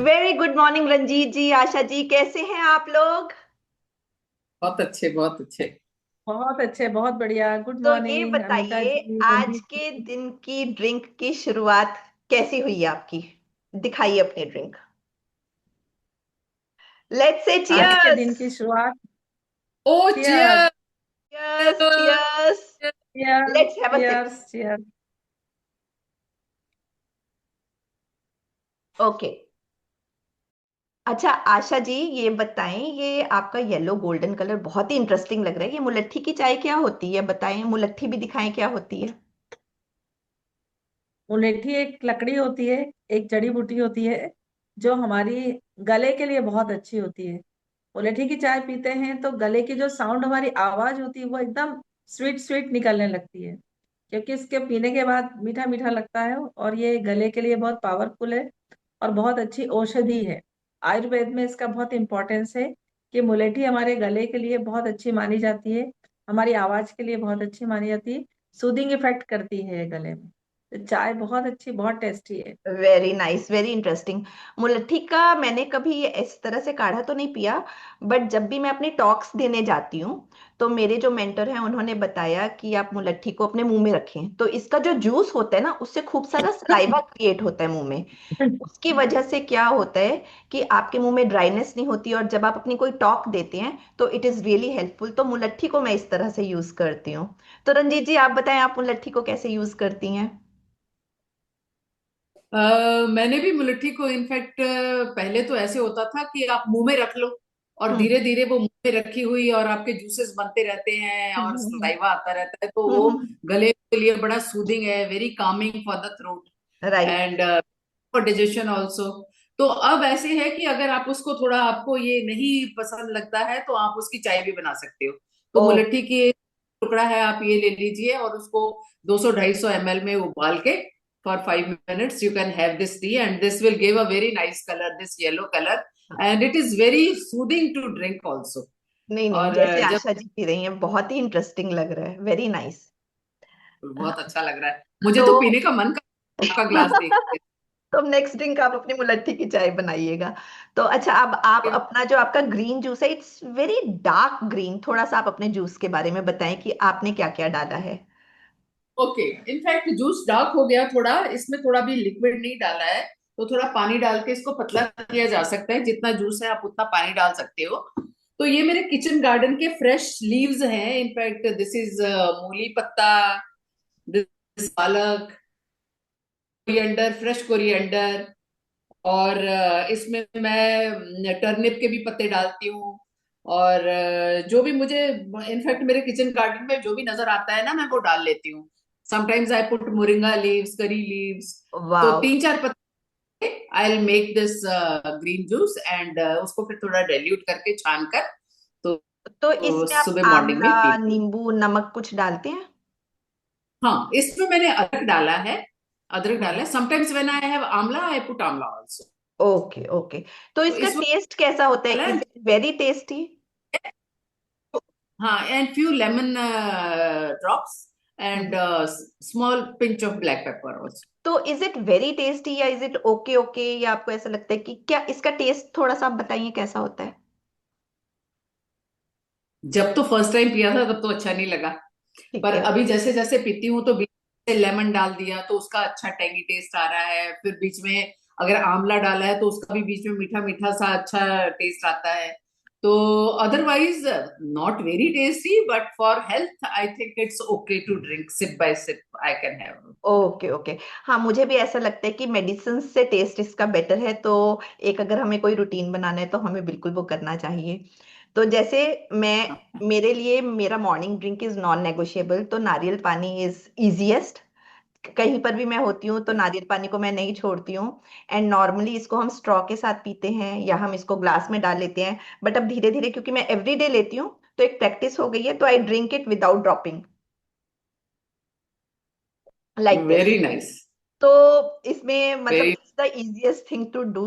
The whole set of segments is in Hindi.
वेरी गुड मॉर्निंग रंजीत जी, आशा जी, कैसे हैं आप लोग? बहुत अच्छे, बहुत अच्छे। बहुत अच्छे, बहुत बढ़िया। गुड तो ये मॉर्निंग अमिता बताइए, जी, आज रंजीत के जी। दिन की ड्रिंक की शुरुआत कैसी हुई आपकी? दिखाइए अपनी ड्रिंक। लेट्स से आज के चियर्स। दिन की शुरुआत। Oh cheers. Cheer. Cheers cheers. Cheers let's have a sip. Cheers cheers. Okay. अच्छा आशा जी, ये बताएं, ये आपका येलो गोल्डन कलर बहुत ही इंटरेस्टिंग लग रहा है। ये मुलट्ठी की चाय क्या होती है? बताएं, मुलट्ठी भी दिखाएं क्या होती है। मुलेठी एक लकड़ी होती है, एक जड़ी बूटी होती है जो हमारी गले के लिए बहुत अच्छी होती है। मुलेठी की चाय पीते हैं तो गले की जो साउंड, हमारी आवाज होती है, वो एकदम स्वीट स्वीट निकलने लगती है, क्योंकि इसके पीने के बाद मीठा मीठा लगता है और ये गले के लिए बहुत पावरफुल है और बहुत अच्छी औषधि है। आयुर्वेद में इसका बहुत इंपॉर्टेंस है कि मुलेठी हमारे गले के लिए बहुत अच्छी मानी जाती है, हमारी आवाज के लिए बहुत अच्छी मानी जाती है। सूदिंग इफेक्ट करती है ये गले में। तो चाय बहुत अच्छी, बहुत टेस्टी है। Very nice, very interesting. मुलट्ठी का मैंने कभी इस तरह से काढ़ा तो नहीं पिया, बट जब भी मैं अपनी टॉक्स देने जाती हूँ तो मेरे जो मेंटर हैं उन्होंने बताया कि आप मुलट्ठी को अपने मुंह में रखें, तो इसका जो जूस होता है ना, उससे खूब सारा सलाइवा क्रिएट होता है मुंह में। उसकी वजह से क्या होता है कि आपके मुंह में ड्राइनेस नहीं होती, और जब आप अपनी कोई टॉक देते हैं तो इट इज रियली हेल्पफुल। तो मुलट्ठी को मैं इस तरह से यूज करती हूँ। तो रंजीत जी, आप बताएं, आप मुलट्ठी को कैसे यूज करती हैं? मैंने भी मुलट्ठी को इनफैक्ट पहले तो ऐसे होता था कि आप मुंह में रख लो और हम्म धीरे धीरे वो मुंह में रखी हुई और आपके जूसेस बनते रहते हैं और हम्म सलाइवा आता रहता है, तो वो गले के लिए बड़ा सूदिंग है, very Kameng for the throat right. And for digestion also. तो अब ऐसे है कि अगर आप उसको थोड़ा, आपको ये नहीं पसंद लगता है तो आप उसकी चाय भी बना सकते हो। तो ओ। मुलट्ठी की एक टुकड़ा है, आप ये ले लीजिए और उसको 200-250 ml में उबाल के for 5 minutes you can have this tea and this will give a very nice color, this yellow color, and it is very soothing to drink also. नहीं नहीं, और जैसे जब आशा जी पी रही हैं, बहुत ही इंटरेस्टिंग लग रहा है, वेरी नाइस। बहुत अच्छा लग रहा है, मुझे तो तो पीने का मन कर आपका ग्लास देख तो नेक्स्ट ड्रिंक आप अपनी मुलट्ठी की चाय बनाइएगा। तो अच्छा, अब आप के। अपना जो आपका ग्रीन जूस है, इट्स वेरी डार्क ग्रीन, थोड़ा सा आप अपने जूस के बारे में बताएं कि आपने क्या क्या डाला है। ओके, इनफैक्ट जूस डार्क हो गया थोड़ा, इसमें थोड़ा भी लिक्विड नहीं डाला है, तो थोड़ा पानी डाल के इसको पतला किया जा सकता है। जितना जूस है आप उतना पानी डाल सकते हो। तो ये मेरे किचन गार्डन के फ्रेश लीव्स हैं, इनफैक्ट दिस इज मूली पत्ता, दिस पालक, कोरिएंडर, फ्रेश कोरिएंडर, और इसमें मैं टर्निप के भी पत्ते डालती हूँ। और जो भी मुझे, इनफैक्ट मेरे किचन गार्डन में जो भी नजर आता है ना, मैं वो डाल लेती हूँ। Sometimes I put moringa leaves, curry leaves. तो वाह। 3-4 पत्ते, I will make this green juice and उसको फिर थोड़ा डाइल्यूट करके छान कर, तो तो इसमें आप सुबह मॉर्निंग आंवला, में पी। नींबू, नमक कुछ डालते हैं? हाँ, इसमें मैंने अदरक डाला है, अदरक डाला हम्म। है। समटाइम्स व्हेन आई हैव आंवला आई पुट आंवला आल्सो। Okay okay. तो तो इसका इस वक्त टेस्ट कैसा होता है? डाला इज है। It very tasty? हाँ, and few lemon drops and small pinch of black pepper also. तो इज इट वेरी टेस्टी या इज इट ओके ओके, या आपको ऐसा लगता है कि क्या इसका टेस्ट, थोड़ा सा आप बताइए कैसा होता है? जब तो फर्स्ट टाइम पिया था तब तो अच्छा नहीं लगा, ठीक पर है। अभी जैसे जैसे पीती हूँ तो बीच में लेमन डाल दिया तो उसका अच्छा टैंगी टेस्ट आ रहा है। फिर बीच में अगर आंवला डाला है तो उसका भी बीच में मीठा मीठा सा अच्छा टेस्ट आता है। तो otherwise not very tasty, but for health I think it's okay to drink sip by sip, I can have. Okay okay. हाँ, मुझे भी ऐसा लगता है कि मेडिसिन से टेस्ट इसका बेटर है, तो एक अगर हमें कोई रूटीन बनाना है तो हमें बिल्कुल वो करना चाहिए। तो जैसे मैं, मेरे लिए मेरा morning drink is non negotiable, तो नारियल पानी इज इजीएस्ट। कहीं पर भी मैं होती हूँ तो नारियल पानी को मैं नहीं छोड़ती हूँ। एंड नॉर्मली इसको हम स्ट्रॉ के साथ पीते हैं या हम इसको ग्लास में डाल लेते हैं, बट अब धीरे धीरे क्योंकि मैं एवरीडे लेती हूँ तो एक प्रैक्टिस हो गई है, तो I drink it without dropping, like this. Very nice. तो इसमें मतलब very, it's the easiest thing to do.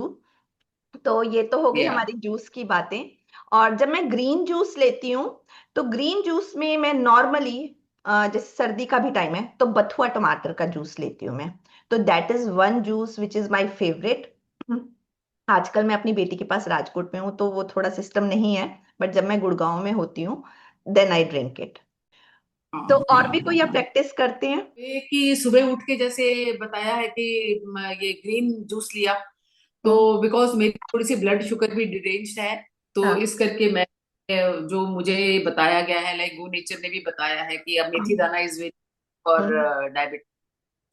तो ये तो हो गई या। हमारी जूस की बातें। और जब मैं ग्रीन जूस लेती हूँ तो ग्रीन जूस में मैं नॉर्मली, जैसे सर्दी का भी टाइम है तो बथुआ टमाटर का जूस लेती हूँ मैं। तो that is one juice which is my favourite. आजकल मैं अपनी बेटी के पास राजकोट में हूँ तो वो थोड़ा सिस्टम नहीं है, बट जब मैं गुड़गांव में होती हूँ देन आई ड्रिंक इट। तो हाँ और भी कोई आप प्रैक्टिस करते हैं? ये कि सुबह उठ के जैसे बताया है कि ये ग्रीन जूस लिया, तो हम्म। बिकॉज मेरी थोड़ी सी ब्लड शुगर भी डिरेंज्ड है, तो हाँ। इस करके मैं जो मुझे बताया गया है, लाइक गो नेचर ने भी बताया है कि अब मेथी हम्म। दाना is very for hmm. Diabetes.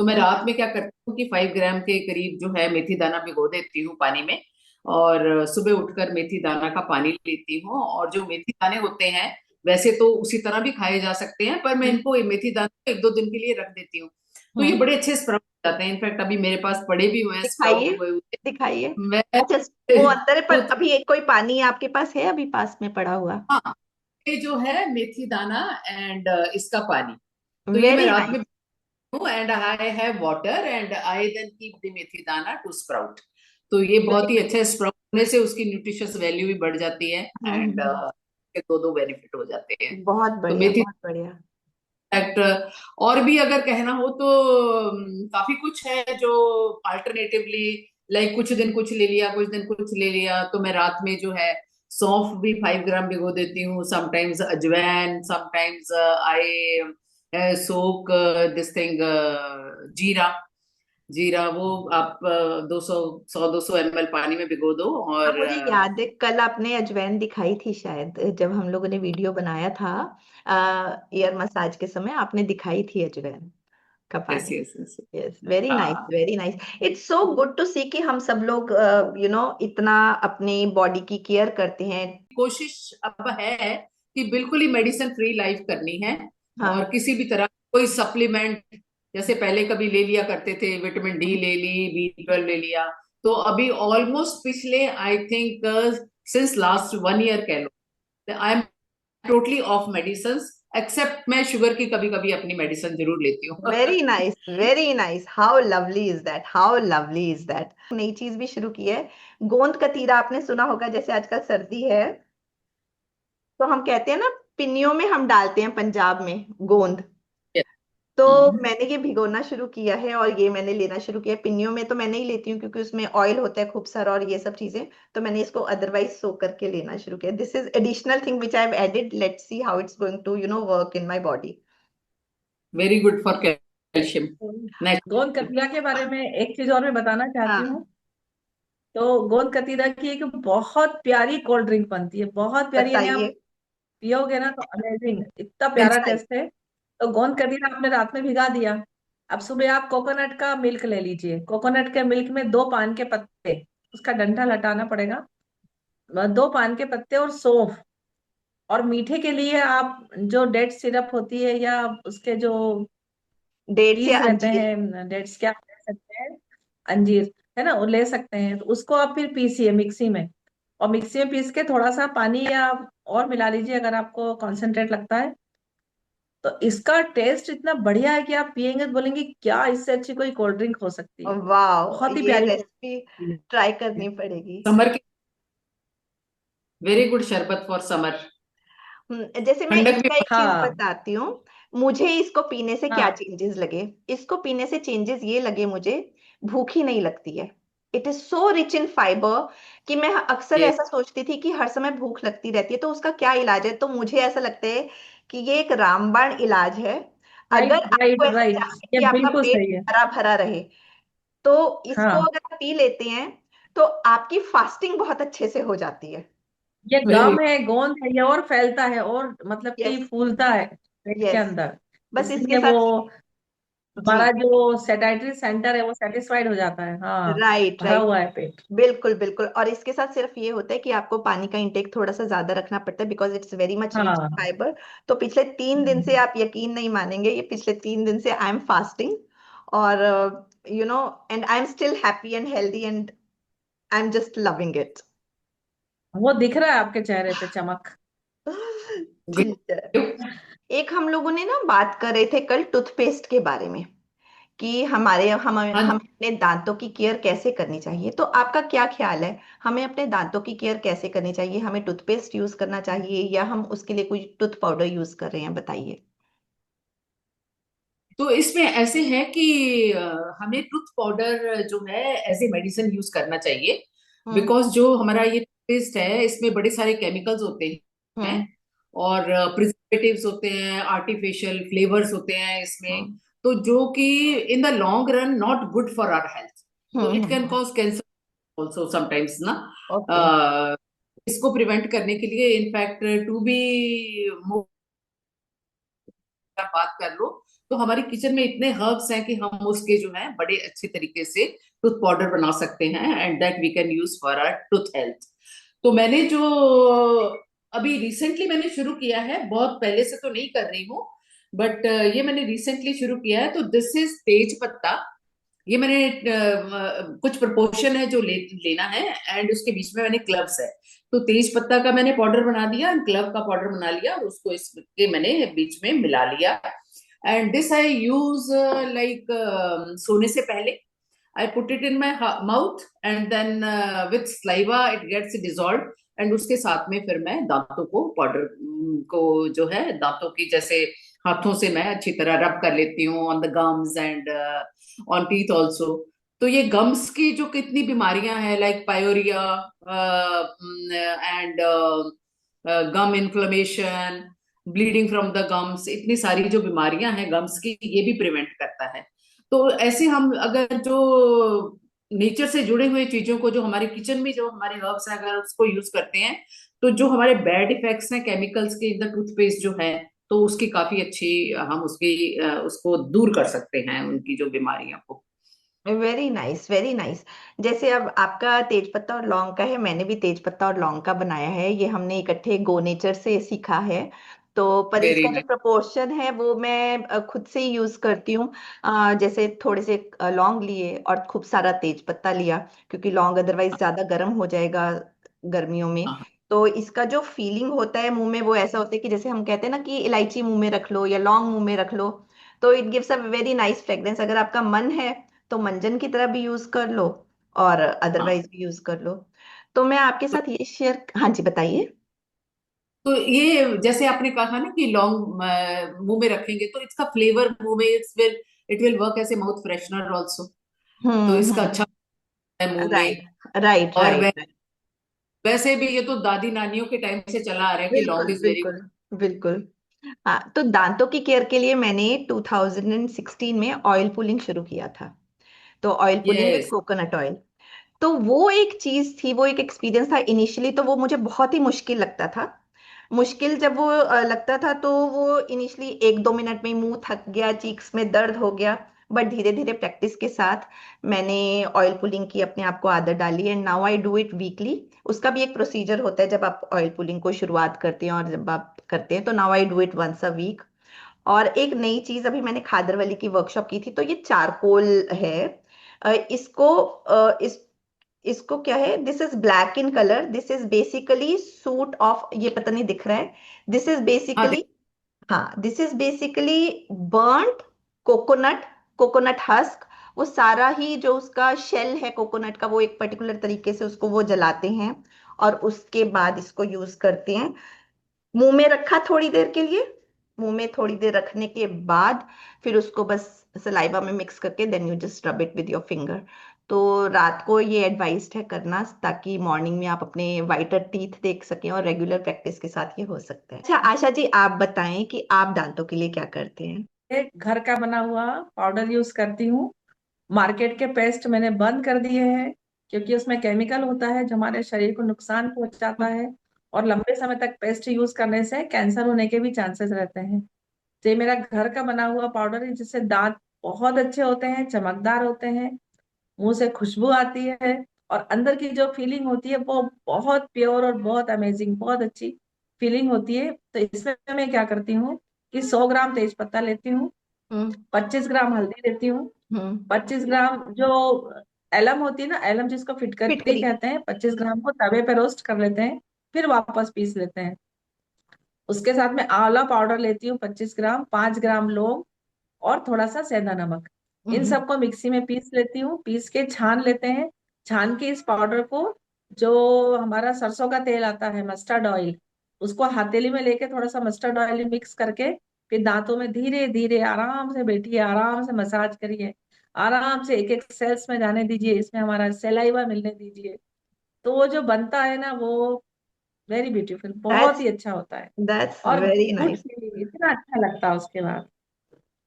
तो मैं रात में क्या करती हूँ कि 5 ग्राम के करीब जो है मेथी दाना भिगो देती हूँ पानी में, और सुबह उठकर मेथी दाना का पानी लेती हूँ। और जो मेथी दाने होते हैं वैसे तो उसी तरह भी खाए जा सकते हैं, पर मैं हम्म। इनको मेथी दाने को 1-2 दिन के लिए रख देती हूँ। तो ये हम्म। बड़े अच्छे स्प्राउट जाते हैं, इनफैक्ट अभी मेरे पास पड़े भी हुए हैं दिखाइए, स्प्राउट हुए हुए। दिखाइए। मैं अच्छा, वो अंदर है, पर तो अभी एक कोई पानी आपके पास है अभी पास में पड़ा हुआ? हाँ, ये जो है मेथी दाना एंड इसका पानी, तो ये मैं वेरी रात में नाइस। हूँ, and I have water and I then keep the methi dana to sprout. तो ये वेरी बहुत ही अच्छा है, स्प्राउट होने से उसकी न्यूट्रिशियस वैल्यू भी बढ़ जाती है, एंड दो दो बेनिफिट हो जाते हैं। बहुत तो बढ़िया, मेथी बहुत बढ़िया। फैक्ट, और भी अगर कहना हो तो काफी कुछ है जो अल्टरनेटिवली, लाइक कुछ दिन कुछ ले लिया, कुछ दिन कुछ ले लिया, तो मैं रात में जो है सौंफ भी 5 ग्राम भिगो देती हूँ, समटाइम्स अजवाइन, sometimes I soak this thing जीरा। जीरा वो आप 200 100-200 ml पानी में भिगो दो, हाँ, और मुझे याद है कल आपने अजवाइन दिखाई थी शायद, जब हम लोगों ने वीडियो बनाया था ईयर मसाज के समय आपने दिखाई थी अजवाइन का यस पानी। Yes yes. Yes, very nice, हाँ, very nice. It's so good to see कि हम सब लोग इतना अपनी बॉडी की केयर करते हैं। कोशिश अब है कि बिल्कुल ही मेडिसिन फ्री लाइफ करनी है, और हाँ। किसी भी तरह कोई सप्लीमेंट, जैसे पहले कभी ले लिया करते थे, विटामिन डी ले ली, B12 ले लिया, तो अभी ऑलमोस्ट पिछले I think since last 1 year कह लो, I am totally off medicine, except मैं शुगर की कभी कभी अपनी मेडिसिन जरूर लेती हूँ। Very nice, very nice. How lovely is that, how lovely is that. नई चीज भी शुरू की है, गोंद कतीरा। आपने सुना होगा, जैसे आजकल सर्दी है तो हम कहते हैं ना, पिन्नियों में हम डालते हैं पंजाब में गोंद। तो मैंने ये भिगोना शुरू किया है और ये मैंने लेना शुरू किया है। पिन्नियों में तो मैं नहीं लेती हूँ क्योंकि उसमें ऑयल होता है खूब सारा और ये सब चीजें। तो मैंने इसको अदरवाइज सो करके लेना शुरू किया। This is additional thing which I have added. Let's see how it's going to work in my body. Very good for calcium, गोंद नेचुरल। कतिरा के बारे में एक चीज और मैं बताना चाहती हाँ, हूँ। तो गोंद कतीरा की एक बहुत प्यारी कोल्ड ड्रिंक बनती है, बहुत प्यारी, यानी आप बताइए। पियोगे ना तो अमेजिंग, इतना प्यारा अच्छा। टेस्ट है। तो गोंद कतीरा आपने रात में भिगा दिया, अब सुबह आप कोकोनट का मिल्क ले लीजिए, कोकोनट के मिल्क में 2 पान के पत्ते, उसका डंठल हटाना पड़ेगा, 2 पान के पत्ते और सौंफ, और मीठे के लिए आप जो डेट सिरप होती है या उसके जो डेट्स या पीस रहते अंजीर? हैं, डेट्स क्या ले सकते हैं, अंजीर, है ना, वो ले सकते हैं। तो उसको आप फिर पीसिए मिक्सी में, और मिक्सी में पीस के थोड़ा सा पानी या और मिला लीजिए अगर आपको कॉन्सेंट्रेट लगता है। तो इसका टेस्ट इतना बढ़िया है कि आप पियेंगे तो बोलेंगे क्या इससे अच्छी कोई कोल्ड ड्रिंक हो सकती है। वाह, बहुत ही ये प्यारी रेसिपी टेस्ट ट्राई है। करनी पड़ेगी। समर की वेरी गुड शरबत फॉर समर, जैसे मैं ठंडक भी। इसका एक चीज हाँ बताती हूँ। मुझे इसको पीने से क्या हाँ। चेंजेस लगे? इसको पीने से चेंजेस ये लगे मुझे, भूख ही नहीं लगती है। It is so rich in fibre कि मैं अक्सर ये ऐसा सोचती थी कि हर समय भूख लगती रहती है तो उसका क्या इलाज है। तो मुझे ऐसा लगता है कि ये एक रामबाण इलाज है। राइट अगर आपको राइट ऐसा राइट, चाहिए ये कि आपका बिल्कुल पेट सही है। भरा भरा रहे, तो इसको हाँ, अगर आप पी लेते हैं तो आपकी फास्टिंग बहुत अच्छे से हो जाती है। ये वेरी गम है, गोंद है, ये और फैलता है और मतलब कि यस। फूलता है पेट के यस। अंदर, बस इसके इसलिए वो साथ। जी। हमारा जो सेटाइटरी सेंटर है वो सेटिस्फाइड हो जाता है, हाँ, राइट, भरा राइट। हुआ है पेट। बिल्कुल, बिल्कुल। और इसके साथ सिर्फ ये होता है कि आपको पानी का इंटेक थोड़ा सा ज्यादा रखना पड़ता है because it's very much rich हाँ। फाइबर। तो पिछले 3 दिन से, आप यकीन नहीं मानेंगे, ये पिछले 3 दिन से आई एम फास्टिंग। और and I am still happy and healthy and I am just loving it. वो दिख रहा है आपके चेहरे पे चमक। ठीक है। एक हम लोगों ने ना बात कर रहे थे कल टूथपेस्ट के बारे में, कि हम हाँ, अपने दांतों की केयर कैसे करनी चाहिए। तो आपका क्या ख्याल है, हमें अपने दांतों की केयर कैसे करनी चाहिए? हमें टूथपेस्ट यूज करना चाहिए या हम उसके लिए कोई टूथ पाउडर यूज कर रहे हैं? बताइए। तो इसमें ऐसे है कि हमें टूथ पाउडर जो है एज ए मेडिसिन यूज करना चाहिए, हम्म। बिकॉज जो हमारा ये टूथपेस्ट है इसमें बड़े सारे केमिकल्स होते हैं, हम्म। और प्रिजर्वेटिव्स होते हैं, आर्टिफिशियल फ्लेवर्स होते हैं इसमें, हम्म। तो जो कि in the long run not good for our health. तो it can hmm. Cause cancer also sometimes ना। ओके। इसको प्रिवेंट करने के लिए इनफैक्ट टू बी बात कर लो, तो हमारी किचन में इतने हर्ब्स हैं कि हम उसके जो है बड़े अच्छे तरीके से टूथ पाउडर बना सकते हैं, and that we can use for our tooth health. तो मैंने जो अभी रिसेंटली मैंने शुरू किया है, बहुत पहले से तो नहीं कर रही हूँ, बट ये मैंने रिसेंटली शुरू किया है, तो दिस इज तेज पत्ता। ये मैंने कुछ प्रोपोर्शन है जो लेना है, एंड उसके बीच में मैंने क्लव्स है, तो तेज पत्ता का मैंने पाउडर बना दिया, क्लव का पाउडर बना लिया, और उसको इसके मैंने बीच में मिला लिया। And this I use like सोने से पहले I put it in my mouth, and then with saliva it gets dissolved, and उसके साथ में फिर मैं दांतों को पाउडर को जो है दांतों की जैसे हाथों से मैं अच्छी तरह रब कर लेती हूँ on the gums and on teeth also. तो ये गम्स की जो कितनी बीमारियां हैं like pyorrhoea and gum inflammation, bleeding from the gums, इतनी सारी जो बीमारियां हैं गम्स की, ये भी प्रिवेंट करता है। तो ऐसे हम अगर जो नेचर से जुड़े हुए चीजों को, जो हमारे किचन में जो हमारे हर्ब्स हैं, अगर उसको यूज करते हैं, तो जो हमारे बैड इफेक्ट्स हैं केमिकल्स के इन द टूथपेस्ट जो है, तो उसकी काफी अच्छी हम उसको दूर कर सकते हैं, उनकी जो बीमारियों को। Very nice, very nice. जैसे अब आपका तेजपत्ता और लौंग का है, मैंने भी तेजपत्ता और लौंग का बनाया है, ये हमने इकट्ठे गो नेचर से सीखा है। तो पर वेरी इसका जो नाइस। प्रपोर्शन है वो मैं खुद से ही यूज करती हूँ। जैसे थोड़े से लौंग लिए और खूब सारा तेजपत्ता लिया, क्योंकि लौंग अदरवाइज ज्यादा गर्म हो जाएगा गर्मियों में। हाँ तो इसका जो फीलिंग होता है मुंह में वो ऐसा होता है कि जैसे हम कहते हैं ना कि इलायची मुंह में रख लो या लौंग मुंह में रख लो, तो it gives a very nice fragrance. अगर आपका मन है तो मंजन की तरह भी यूज कर लो और हाँ। अदरवाइज भी यूज कर लो। तो मैं आपके साथ ये शेयर, हाँ जी बताइए। तो ये जैसे आपने कहा ना कि लौंग मुंह में रखेंगे तो इसका फ्लेवर मुंह में it will work as a mouth freshener also. तो इसका अच्छा है मुंह में। राइट, राइट, और राइट। वैसे भी ये तो दादी नानियों के टाइम से चला आ रहा है कि लौंग बिल्कुल, इज वेरी बिल्कुल, बिल्कुल। हाँ, तो दांतों की केयर के लिए मैंने 2016 में ऑयल पुलिंग शुरू किया था। तो oil good. Pulling with yes. Coconut oil. तो वो एक चीज थी, वो एक एक्सपीरियंस था। इनिशियली तो वो मुझे बहुत ही मुश्किल लगता था। मुश्किल जब वो लगता था तो वो इनिशियली 1-2 मिनट में ही मुंह थक गया, चीक्स में दर्द हो गया। बट धीरे धीरे प्रैक्टिस के साथ मैंने ऑयल पुलिंग की अपने आप को आदत डाली, and now I do it weekly. उसका भी एक प्रोसीजर होता है जब आप ऑयल पुलिंग को शुरुआत करते हैं, और जब आप करते हैं तो now I do it once a week. और एक नई चीज अभी मैंने खादरवली की वर्कशॉप की थी, तो ये चारकोल है। इसको इसको क्या है, this is black in colour, this is basically suit of, ये पता नहीं दिख रहा है। दिस इज हाँ बेसिकली, हाँ, this is basically burned coconut, coconut husk. वो सारा ही जो उसका शेल है कोकोनट का, वो एक पर्टिकुलर तरीके से उसको वो जलाते हैं और उसके बाद इसको यूज करते हैं। मुंह में रखा थोड़ी देर के लिए, मुंह में थोड़ी देर रखने के बाद फिर उसको बस सलाइवा में मिक्स करके then you just rub it with your finger. तो रात को ये एडवाइस्ड है करना, ताकि मॉर्निंग में आप अपने वाइटर टीथ देख सकें, और रेगुलर प्रैक्टिस के साथ ये हो सकता है। अच्छा आशा जी, आप बताएं कि आप दांतों के लिए क्या करते हैं। एक घर का बना हुआ पाउडर यूज करती हूँ। मार्केट के पेस्ट मैंने बंद कर दिए हैं, क्योंकि उसमें केमिकल होता है जो हमारे शरीर को नुकसान पहुंचाता है, और लंबे समय तक पेस्ट यूज करने से कैंसर होने के भी चांसेस रहते हैं। तो ये मेरा घर का बना हुआ पाउडर है, जिससे दांत बहुत अच्छे होते हैं, चमकदार होते हैं, मुंह से खुशबू आती है, और अंदर की जो फीलिंग होती है वो बहुत प्योर और बहुत अमेजिंग, बहुत अच्छी फीलिंग होती है। तो इसमें मैं क्या करती हूँ कि 100 ग्राम तेज पत्ता लेती हूँ, हम्म। 25 ग्राम हल्दी लेती हूँ, हम्म। 25 ग्राम जो एलम होती है ना, एलम जिसको फिटकरी फिटकरी। कहते हैं, 25 ग्राम को तवे पे रोस्ट कर लेते हैं, फिर वापस पीस लेते हैं। उसके साथ में आंवला पाउडर लेती हूँ 25 ग्राम, 5 ग्राम लौंग, और थोड़ा सा सेंधा नमक। इन हम्म। सबको मिक्सी में पीस लेती हूँ, पीस के छान लेते हैं। छान के इस पाउडर को, जो हमारा सरसों का तेल आता है मस्टर्ड ऑयल, उसको हथेली में लेके थोड़ा सा मस्टर्ड ऑयल मिक्स करके फिर दांतों में धीरे धीरे आराम से बैठिए, आराम से मसाज करिए, आराम से एक एक सेल्स में जाने दीजिए, इसमें हमारा सेलाइवा मिलने दीजिए। तो वो जो बनता है ना, वो वेरी ब्यूटीफुल, बहुत दैट्स ही अच्छा होता है। दैट्स और वेरी गुड नाइस। फीलिंग, इतना अच्छा लगता है उसके बाद।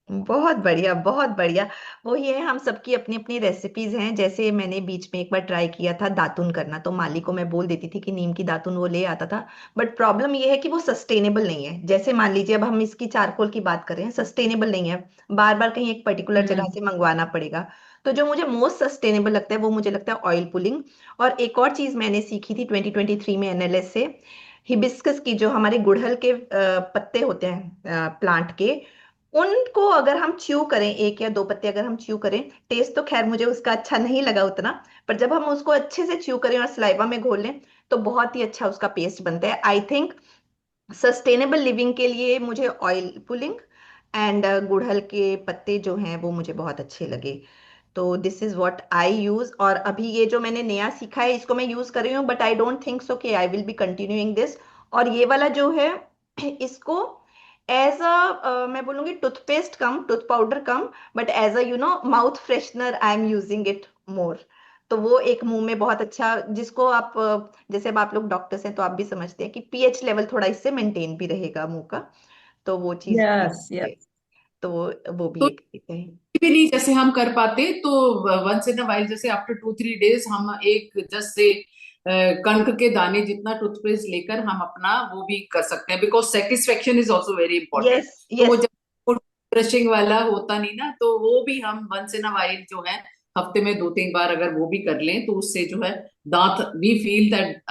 बहुत बढ़िया, बहुत बढ़िया। वो ये है, हम सबकी अपनी अपनी रेसिपीज हैं। जैसे मैंने बीच में एक बार ट्राई किया था दातुन करना, तो माली को मैं बोल देती थी कि नीम की दातुन वो ले आता था। बट प्रॉब्लम ये है कि वो सस्टेनेबल नहीं है। जैसे मान लीजिए अब हम इसकी चारकोल की बात करें, सस्टेनेबल नहीं है। बार बार कहीं एक पर्टिकुलर जगह हम्म। से मंगवाना पड़ेगा। तो जो मुझे मोस्ट सस्टेनेबल लगता है वो मुझे लगता है ऑयल पुलिंग। और एक और चीज मैंने सीखी थी 2023 में एनएलएस से, हिबिस्कस की, जो हमारे गुड़हल के पत्ते होते हैं प्लांट के, उनको अगर हम च्यू करें, एक या दो पत्ते अगर हम च्यू करें, टेस्ट तो खैर मुझे उसका अच्छा नहीं लगा उतना, पर जब हम उसको अच्छे से च्यू करें और सलाइवा में घोल लें, तो बहुत ही अच्छा उसका पेस्ट बनता है। आई थिंक सस्टेनेबल लिविंग के लिए मुझे ऑयल पुलिंग एंड गुड़हल के पत्ते जो हैं वो मुझे बहुत अच्छे लगे। तो this is what I use. और अभी ये जो मैंने नया सीखा है इसको मैं यूज कर रही हूँ, but I don't think so कि I will be continuing this. और ये वाला जो है इसको एज अ, मैं बोलूंगी टूथपेस्ट कम, टूथ पाउडर कम, but as a mouth freshener I am using it more. तो वो एक मुंह में बहुत अच्छा, जिसको आप जैसे अब आप लोग डॉक्टर्स हैं तो आप भी समझते हैं कि पीएच लेवल थोड़ा इससे मेंटेन भी रहेगा मुंह का। तो वो चीज भी यस, है। यस। तो वो भी तो एक एक है। भी नहीं जैसे हम कर पाते, तो वंस इन अ वाइल, जैसे आफ्टर 2-3 डेज हम एक जस्ट से कणक के दाने जितना टूथपेस्ट लेकर हम अपना वो भी कर सकते हैं, because satisfaction is also very important. Yes, तो वो यस। जब ब्रशिंग वाला होता नहीं ना, तो वो भी हम वंस इन अ वाइल जो है हफ्ते में 2-3 बार अगर वो भी कर लें, तो उससे जो है दांत, we feel that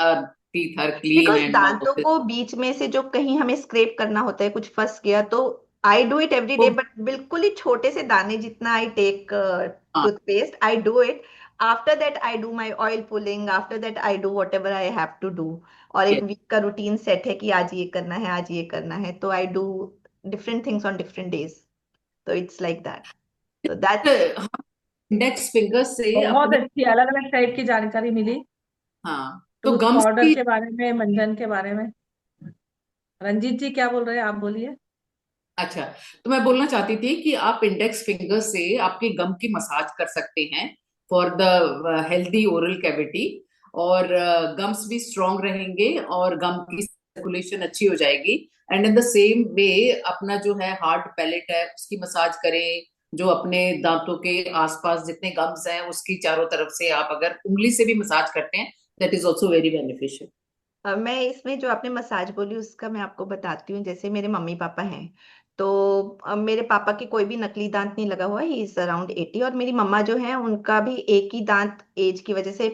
teeth are clean because and दांतों माउथ इज। को बीच में से जो कहीं हमें स्क्रैप करना होता है, कुछ फंस गया, तो I do it every day, but बिल्कुल ही छोटे से दाने जितना आई टेक हाँ, toothpaste, I do it. After that I do my oil pulling, after that I do whatever I have to do. और एक वीक का रूटीन सेट है कि आज ये करना है, आज ये करना है, तो I do different things on different days. तो इट्स लाइक दैट। तो दैट्स। इंडेक्स फिंगर से बहुत अपने, अच्छी अलग अलग टाइप की जानकारी मिली। हाँ, तो टूथ गम्स पाउडर की। के बारे में, मंजन के बारे में। रंजीत जी क्या बोल रहे हैं, आप बोलिए। अच्छा, तो मैं बोलना चाहती थी कि आप इंडेक्स फिंगर से आपके गम की मसाज कर सकते हैं for the healthy oral cavity, और गम्स भी स्ट्रांग रहेंगे और गम की सर्कुलेशन अच्छी हो जाएगी। And in the same way अपना जो है हार्ड पैलेट है उसकी मसाज करें, जो अपने दांतों के आसपास जितने गम्स हैं उसकी चारों तरफ से आप अगर उंगली से भी मसाज करते हैं, that is also very beneficial. मैं इसमें जो आपने मसाज बोली उसका मैं आपको बताती हूँ। जैसे मेरे मम्मी पापा हैं, तो मेरे पापा के कोई भी नकली दांत नहीं लगा हुआ है, ही इज अराउंड 80। और मेरी मम्मा जो है उनका भी एक ही दांत एज की वजह से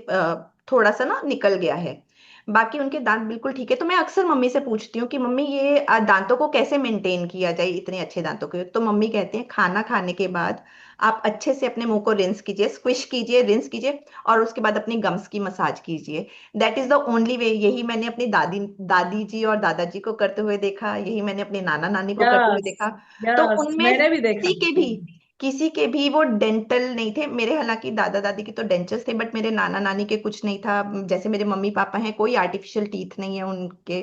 थोड़ा सा ना निकल गया है। बाकी उनके दांत बिल्कुल ठीक है। तो मैं अक्सर मम्मी से पूछती हूँ कि मम्मी ये दांतों को कैसे मेंटेन किया जाए, इतने अच्छे दांतों के। तो मम्मी कहते हैं खाना खाने के बाद आप अच्छे से अपने मुंह को रिंस कीजिए, स्क्विश कीजिए, रिंस कीजिए, और उसके बाद अपनी गम्स की मसाज कीजिए। That is the only way. यही मैंने अपनी दादी दादी जी और दादाजी को करते हुए देखा, यही मैंने अपने नाना नानी को करते हुए यस, देखा। तो यस, उनमें मैंने भी देखा। किसी के भी वो डेंटल नहीं थे। मेरे हालांकि दादा दादी के तो डेंचर्स थे, बट मेरे नाना नानी के कुछ नहीं था। जैसे मेरे मम्मी पापा हैं, कोई आर्टिफिशियल टीथ नहीं है उनके।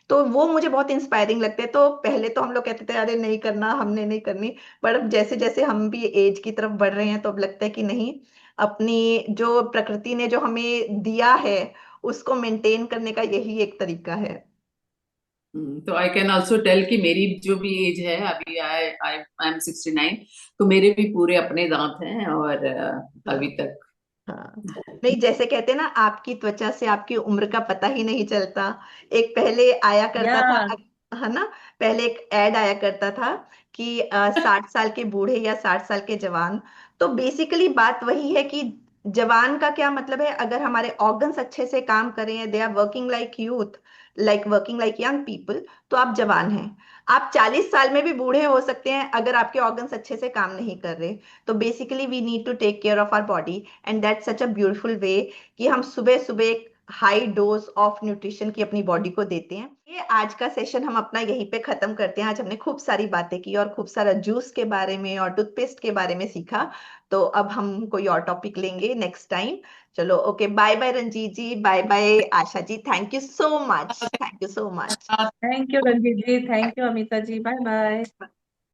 तो वो मुझे बहुत इंस्पायरिंग लगते हैं। तो पहले तो हम लोग कहते थे अरे नहीं करना, हमने नहीं करनी। पर अब जैसे जैसे हम भी एज की तरफ बढ़ रहे हैं, तो अब लगता है कि नहीं, अपनी जो प्रकृति ने जो हमें दिया है उसको मेंटेन करने का यही एक तरीका है। तो आई कैन ऑल्सो टेल कि मेरी जो भी एज है अभी, आई आई आई एम 69, तो मेरे भी पूरे अपने दांत हैं और अभी हाँ, तक। हाँ। नहीं, जैसे कहते हैं ना, आपकी त्वचा से आपकी उम्र का पता ही नहीं चलता। एक पहले आया करता था, यस। है ना, पहले एक एड आया करता था कि 60 साल के बूढ़े या 60 साल के जवान। तो बेसिकली बात वही है कि जवान का क्या मतलब है, अगर हमारे ऑर्गन्स अच्छे से काम करें, they are working like youth, like working like young people, तो आप जवान हैं। आप 40 साल में भी बूढ़े हो सकते हैं अगर आपके ऑर्गन्स अच्छे से काम नहीं कर रहे। तो basically we need to take care of our body, and that such a beautiful way कि हम सुबह सुबह एक हाई डोज ऑफ न्यूट्रिशन की अपनी बॉडी को देते हैं। ये आज का सेशन हम अपना यहीं पे खत्म करते हैं। आज हमने खूब सारी बातें की और खूब सारा जूस के बारे में और टूथपेस्ट के बारे में सीखा। तो अब हम कोई और टॉपिक लेंगे नेक्स्ट टाइम। चलो, okay, bye bye Ranjit ji, bye bye Asha ji, thank you so much, thank you so much. Thank you Ranjit ji, thank you Amita ji, bye bye.